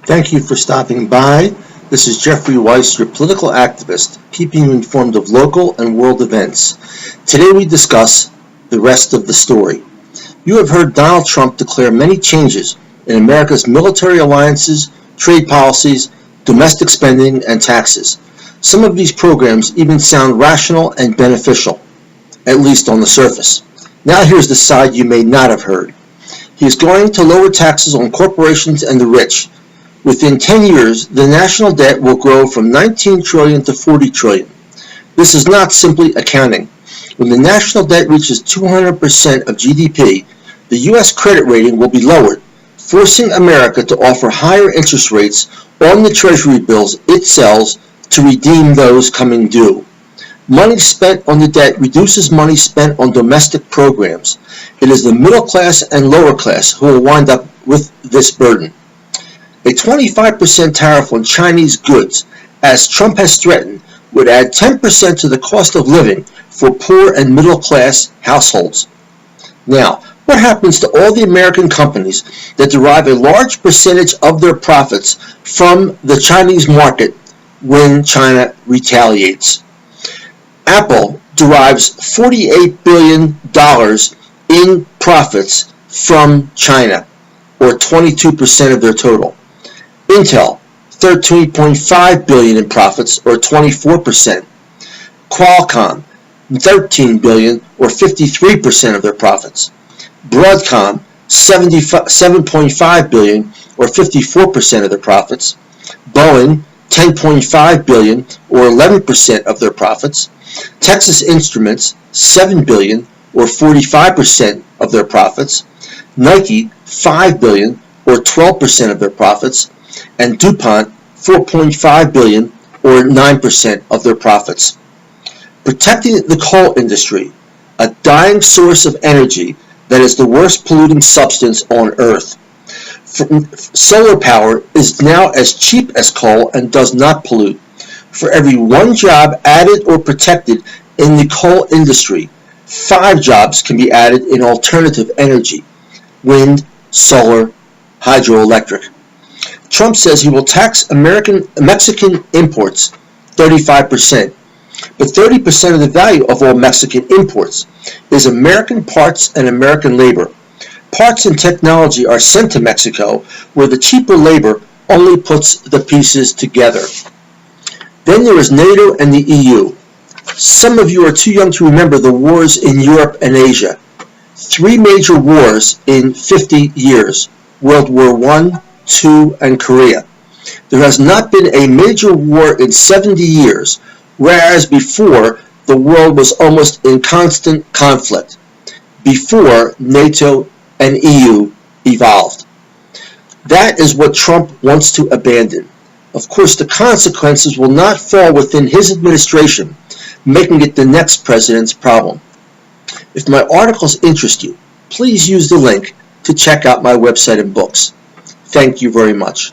Thank you for stopping by. This is Jeffrey Weiss, your political activist, keeping you informed of local and world events. Today we discuss the rest of the story. You have heard Donald Trump declare many changes in America's military alliances, trade policies, domestic spending, and taxes. Some of these programs even sound rational and beneficial, at least on the surface. Now here's the side you may not have heard. He is going to lower taxes on corporations and the rich. Within 10 years, the national debt will grow from 19 trillion to 40 trillion. This is not simply accounting. When the national debt reaches 200% of GDP, the U.S. credit rating will be lowered, forcing America to offer higher interest rates on the Treasury bills it sells to redeem those coming due. Money spent on the debt reduces money spent on domestic programs. It is the middle class and lower class who will wind up with this burden. A 25% tariff on Chinese goods, as Trump has threatened, would add 10% to the cost of living for poor and middle class households. Now, what happens to all the American companies that derive a large percentage of their profits from the Chinese market when China retaliates? Apple derives $48 billion in profits from China, or 22% of their total. Intel, $13.5 billion in profits, or 24%. Qualcomm, $13 billion, or 53% of their profits. Broadcom, $7.5 billion, or 54% of their profits. Boeing, $10.5 billion, or 11% of their profits. Texas Instruments, $7 billion, or 45% of their profits. Nike, $5 billion, or 12% of their profits. And DuPont, $4.5 billion, or 9% of their profits. Protecting the coal industry, a dying source of energy that is the worst polluting substance on Earth. Solar power is now as cheap as coal and does not pollute. For every one job added or protected in the coal industry, 5 jobs can be added in alternative energy: wind, solar, hydroelectric. Trump says he will tax Mexican imports 35%, but 30% of the value of all Mexican imports is American parts and American labor. Parts and technology are sent to Mexico, where the cheaper labor only puts the pieces together. Then there is NATO and the EU. Some of you are too young to remember the wars in Europe and Asia. 3 major wars in 50 years: World War I, II, and Korea. There has not been a major war in 70 years, whereas before the world was almost in constant conflict, before NATO and EU evolved. That is what Trump wants to abandon. Of course, the consequences will not fall within his administration, making it the next president's problem. If my articles interest you, please use the link to check out my website and books. Thank you very much.